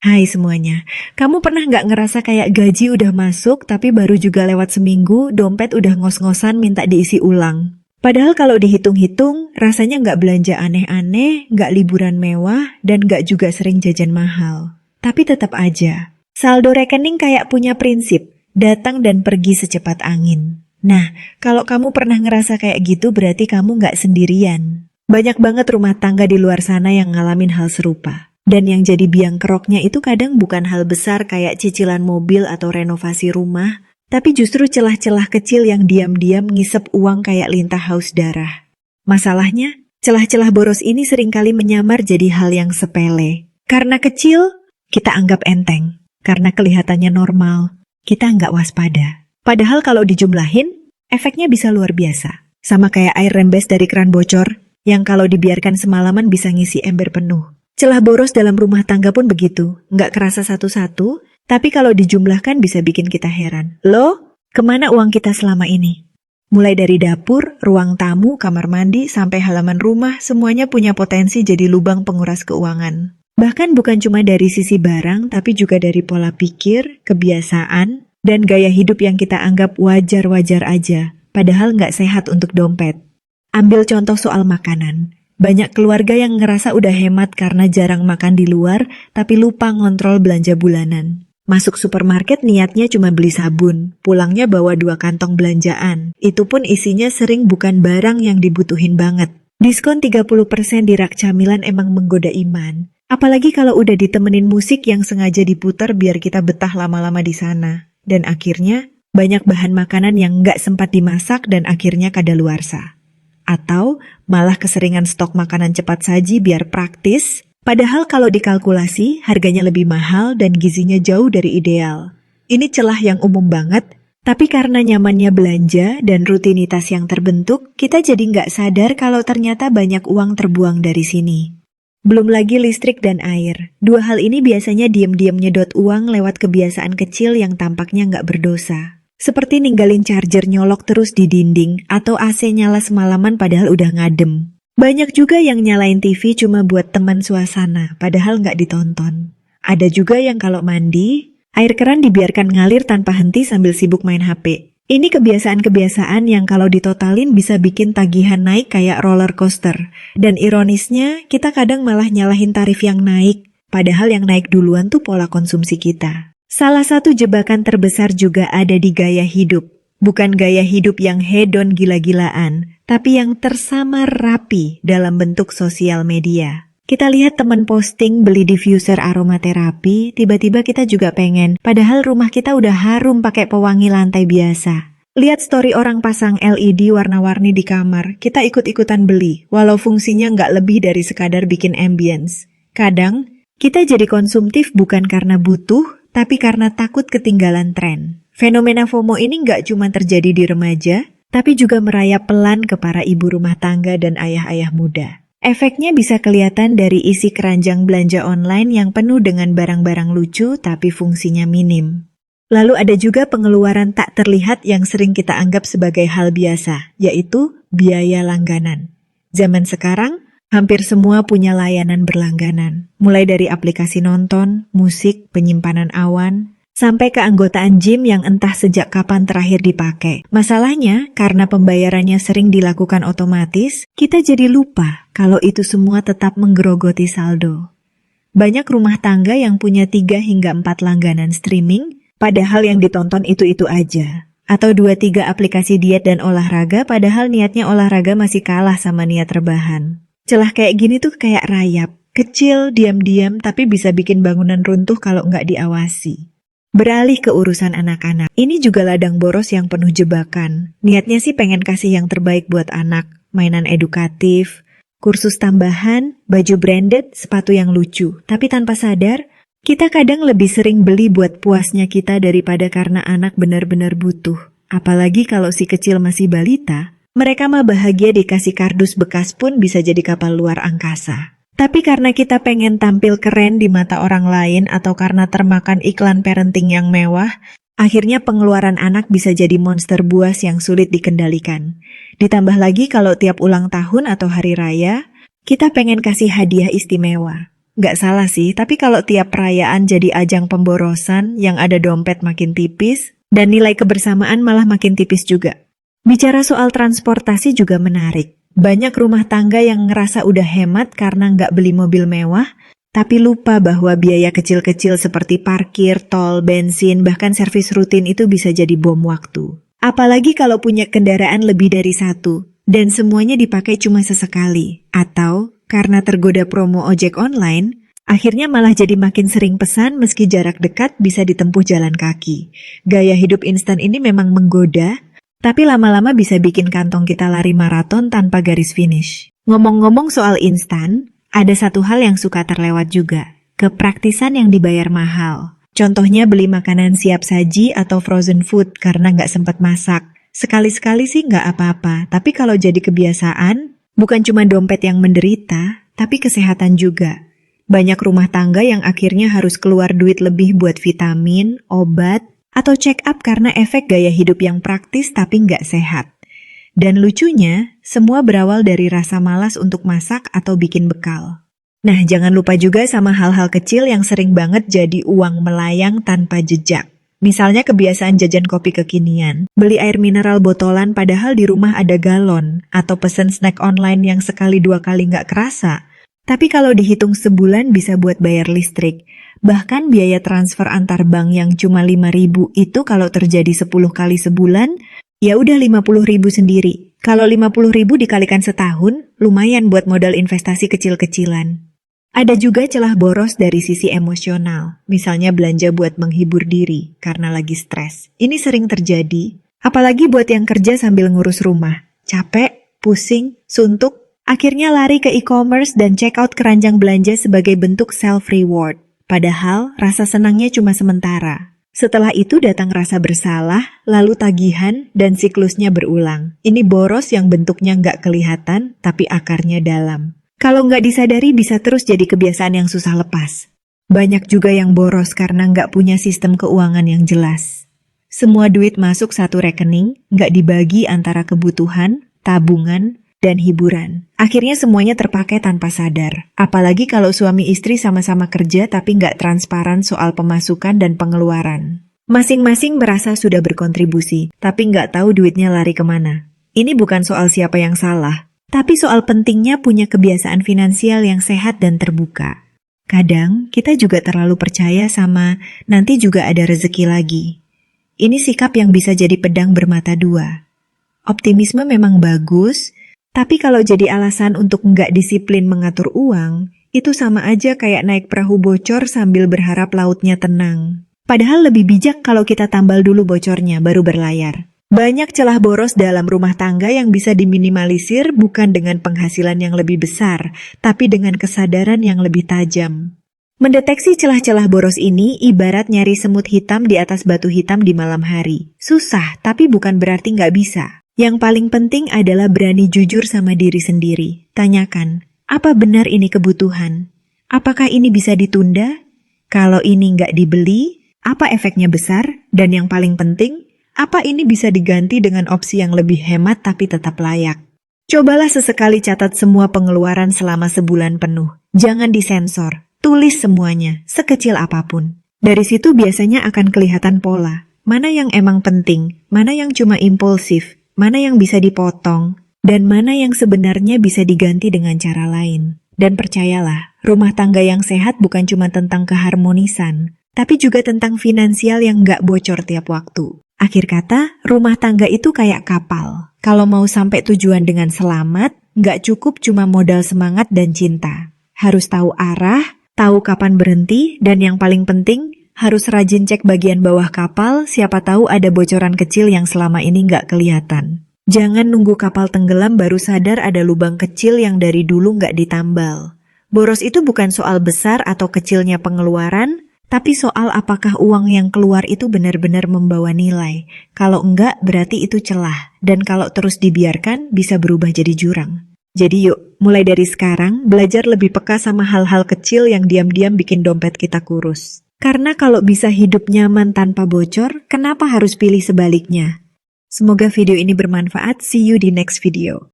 Hai semuanya, kamu pernah nggak ngerasa kayak gaji udah masuk tapi baru juga lewat seminggu, dompet udah ngos-ngosan minta diisi ulang? Padahal kalau dihitung-hitung, rasanya nggak belanja aneh-aneh, nggak liburan mewah, dan nggak juga sering jajan mahal. Tapi tetap aja, saldo rekening kayak punya prinsip, datang dan pergi secepat angin. Nah, kalau kamu pernah ngerasa kayak gitu berarti kamu nggak sendirian. Banyak banget rumah tangga di luar sana yang ngalamin hal serupa. Dan yang jadi biang keroknya itu kadang bukan hal besar kayak cicilan mobil atau renovasi rumah, tapi justru celah-celah kecil yang diam-diam ngisep uang kayak lintah haus darah. Masalahnya, celah-celah boros ini seringkali menyamar jadi hal yang sepele. Karena kecil, kita anggap enteng. Karena kelihatannya normal, kita nggak waspada. Padahal kalau dijumlahin, efeknya bisa luar biasa. Sama kayak air rembes dari keran bocor, yang kalau dibiarkan semalaman bisa ngisi ember penuh. Celah boros dalam rumah tangga pun begitu, nggak kerasa satu-satu, tapi kalau dijumlahkan bisa bikin kita heran. Loh, kemana uang kita selama ini? Mulai dari dapur, ruang tamu, kamar mandi, sampai halaman rumah, semuanya punya potensi jadi lubang penguras keuangan. Bahkan bukan cuma dari sisi barang, tapi juga dari pola pikir, kebiasaan, dan gaya hidup yang kita anggap wajar-wajar aja, padahal nggak sehat untuk dompet. Ambil contoh soal makanan. Banyak keluarga yang ngerasa udah hemat karena jarang makan di luar, tapi lupa ngontrol belanja bulanan. Masuk supermarket niatnya cuma beli sabun, pulangnya bawa 2 kantong belanjaan. Itu pun isinya sering bukan barang yang dibutuhin banget. Diskon 30% di rak camilan emang menggoda iman. Apalagi kalau udah ditemenin musik yang sengaja diputar biar kita betah lama-lama di sana. Dan akhirnya, banyak bahan makanan yang nggak sempat dimasak dan akhirnya kadaluarsa. Atau malah keseringan stok makanan cepat saji biar praktis, padahal kalau dikalkulasi harganya lebih mahal dan gizinya jauh dari ideal. Ini celah yang umum banget, tapi karena nyamannya belanja dan rutinitas yang terbentuk, kita jadi nggak sadar kalau ternyata banyak uang terbuang dari sini. Belum lagi listrik dan air. 2 hal ini biasanya diam-diam nyedot uang lewat kebiasaan kecil yang tampaknya nggak berdosa. Seperti ninggalin charger nyolok terus di dinding atau AC nyala semalaman padahal udah ngadem. Banyak juga yang nyalain TV cuma buat teman suasana padahal nggak ditonton. Ada juga yang kalau mandi, air keran dibiarkan ngalir tanpa henti sambil sibuk main HP. Ini kebiasaan-kebiasaan yang kalau ditotalin bisa bikin tagihan naik kayak roller coaster. Dan ironisnya, kita kadang malah nyalahin tarif yang naik, padahal yang naik duluan tuh pola konsumsi kita. Salah satu jebakan terbesar juga ada di gaya hidup. Bukan gaya hidup yang hedon gila-gilaan, tapi yang tersamar rapi dalam bentuk sosial media. Kita lihat teman posting beli diffuser aromaterapi, tiba-tiba kita juga pengen, padahal rumah kita udah harum pakai pewangi lantai biasa. Lihat story orang pasang LED warna-warni di kamar, kita ikut-ikutan beli, walau fungsinya nggak lebih dari sekadar bikin ambience. Kadang, kita jadi konsumtif bukan karena butuh, tapi karena takut ketinggalan tren. Fenomena FOMO ini nggak cuma terjadi di remaja, tapi juga merayap pelan ke para ibu rumah tangga dan ayah-ayah muda. Efeknya bisa kelihatan dari isi keranjang belanja online yang penuh dengan barang-barang lucu tapi fungsinya minim. Lalu ada juga pengeluaran tak terlihat yang sering kita anggap sebagai hal biasa, yaitu biaya langganan. Zaman sekarang, hampir semua punya layanan berlangganan. Mulai dari aplikasi nonton, musik, penyimpanan awan, sampai keanggotaan gym yang entah sejak kapan terakhir dipakai. Masalahnya, karena pembayarannya sering dilakukan otomatis, kita jadi lupa kalau itu semua tetap menggerogoti saldo. Banyak rumah tangga yang punya 3 hingga 4 langganan streaming, padahal yang ditonton itu-itu aja. Atau 2-3 aplikasi diet dan olahraga, padahal niatnya olahraga masih kalah sama niat rebahan. Celah kayak gini tuh kayak rayap, kecil, diam-diam, tapi bisa bikin bangunan runtuh kalau nggak diawasi. Beralih ke urusan anak-anak, ini juga ladang boros yang penuh jebakan. Niatnya sih pengen kasih yang terbaik buat anak, mainan edukatif, kursus tambahan, baju branded, sepatu yang lucu. Tapi tanpa sadar, kita kadang lebih sering beli buat puasnya kita daripada karena anak benar-benar butuh. Apalagi kalau si kecil masih balita, mereka mah bahagia dikasih kardus bekas pun bisa jadi kapal luar angkasa. Tapi karena kita pengen tampil keren di mata orang lain atau karena termakan iklan parenting yang mewah, akhirnya pengeluaran anak bisa jadi monster buas yang sulit dikendalikan. Ditambah lagi kalau tiap ulang tahun atau hari raya, kita pengen kasih hadiah istimewa. Nggak salah sih, tapi kalau tiap perayaan jadi ajang pemborosan yang ada dompet makin tipis, dan nilai kebersamaan malah makin tipis juga. Bicara soal transportasi juga menarik. Banyak rumah tangga yang ngerasa udah hemat karena nggak beli mobil mewah, tapi lupa bahwa biaya kecil-kecil seperti parkir, tol, bensin, bahkan servis rutin itu bisa jadi bom waktu. Apalagi kalau punya kendaraan lebih dari satu, dan semuanya dipakai cuma sesekali, atau karena tergoda promo ojek online, akhirnya malah jadi makin sering pesan meski jarak dekat bisa ditempuh jalan kaki. Gaya hidup instan ini memang menggoda, tapi lama-lama bisa bikin kantong kita lari maraton tanpa garis finish. Ngomong-ngomong soal instan, ada satu hal yang suka terlewat juga, kepraktisan yang dibayar mahal. Contohnya beli makanan siap saji atau frozen food karena nggak sempat masak. Sekali-sekali sih nggak apa-apa, tapi kalau jadi kebiasaan, bukan cuma dompet yang menderita, tapi kesehatan juga. Banyak rumah tangga yang akhirnya harus keluar duit lebih buat vitamin, obat, atau check up karena efek gaya hidup yang praktis tapi nggak sehat. Dan lucunya, semua berawal dari rasa malas untuk masak atau bikin bekal. Nah, jangan lupa juga sama hal-hal kecil yang sering banget jadi uang melayang tanpa jejak. Misalnya kebiasaan jajan kopi kekinian, beli air mineral botolan padahal di rumah ada galon, atau pesen snack online yang sekali dua kali nggak kerasa. Tapi kalau dihitung sebulan bisa buat bayar listrik. Bahkan biaya transfer antar bank yang cuma 5.000 itu kalau terjadi 10 kali sebulan, ya udah 50.000 sendiri. Kalau 50.000 dikalikan setahun, lumayan buat modal investasi kecil-kecilan. Ada juga celah boros dari sisi emosional, misalnya belanja buat menghibur diri karena lagi stres. Ini sering terjadi, apalagi buat yang kerja sambil ngurus rumah. Capek, pusing, suntuk, akhirnya lari ke e-commerce dan check out keranjang belanja sebagai bentuk self-reward. Padahal rasa senangnya cuma sementara. Setelah itu datang rasa bersalah, lalu tagihan, dan siklusnya berulang. Ini boros yang bentuknya nggak kelihatan, tapi akarnya dalam. Kalau nggak disadari bisa terus jadi kebiasaan yang susah lepas. Banyak juga yang boros karena nggak punya sistem keuangan yang jelas. Semua duit masuk satu rekening, nggak dibagi antara kebutuhan, tabungan, dan hiburan. Akhirnya semuanya terpakai tanpa sadar. Apalagi kalau suami istri sama-sama kerja tapi nggak transparan soal pemasukan dan pengeluaran. Masing-masing merasa sudah berkontribusi, tapi nggak tahu duitnya lari kemana. Ini bukan soal siapa yang salah, tapi soal pentingnya punya kebiasaan finansial yang sehat dan terbuka. Kadang kita juga terlalu percaya sama nanti juga ada rezeki lagi. Ini sikap yang bisa jadi pedang bermata dua. Optimisme memang bagus, tapi kalau jadi alasan untuk nggak disiplin mengatur uang, itu sama aja kayak naik perahu bocor sambil berharap lautnya tenang. Padahal lebih bijak kalau kita tambal dulu bocornya baru berlayar. Banyak celah boros dalam rumah tangga yang bisa diminimalisir bukan dengan penghasilan yang lebih besar, tapi dengan kesadaran yang lebih tajam. Mendeteksi celah-celah boros ini ibarat nyari semut hitam di atas batu hitam di malam hari. Susah, tapi bukan berarti nggak bisa. Yang paling penting adalah berani jujur sama diri sendiri. Tanyakan, apa benar ini kebutuhan? Apakah ini bisa ditunda? Kalau ini nggak dibeli, apa efeknya besar? Dan yang paling penting, apa ini bisa diganti dengan opsi yang lebih hemat tapi tetap layak? Cobalah sesekali catat semua pengeluaran selama sebulan penuh. Jangan disensor, tulis semuanya, sekecil apapun. Dari situ biasanya akan kelihatan pola. Mana yang emang penting, mana yang cuma impulsif, mana yang bisa dipotong, dan mana yang sebenarnya bisa diganti dengan cara lain. Dan percayalah, rumah tangga yang sehat bukan cuma tentang keharmonisan, tapi juga tentang finansial yang nggak bocor tiap waktu. Akhir kata, rumah tangga itu kayak kapal. Kalau mau sampai tujuan dengan selamat, nggak cukup cuma modal semangat dan cinta. Harus tahu arah, tahu kapan berhenti, dan yang paling penting, harus rajin cek bagian bawah kapal, siapa tahu ada bocoran kecil yang selama ini nggak kelihatan. Jangan nunggu kapal tenggelam baru sadar ada lubang kecil yang dari dulu nggak ditambal. Boros itu bukan soal besar atau kecilnya pengeluaran, tapi soal apakah uang yang keluar itu benar-benar membawa nilai. Kalau enggak, berarti itu celah. Dan kalau terus dibiarkan, bisa berubah jadi jurang. Jadi yuk, mulai dari sekarang, belajar lebih peka sama hal-hal kecil yang diam-diam bikin dompet kita kurus. Karena kalau bisa hidup nyaman tanpa bocor, kenapa harus pilih sebaliknya? Semoga video ini bermanfaat. See you di next video.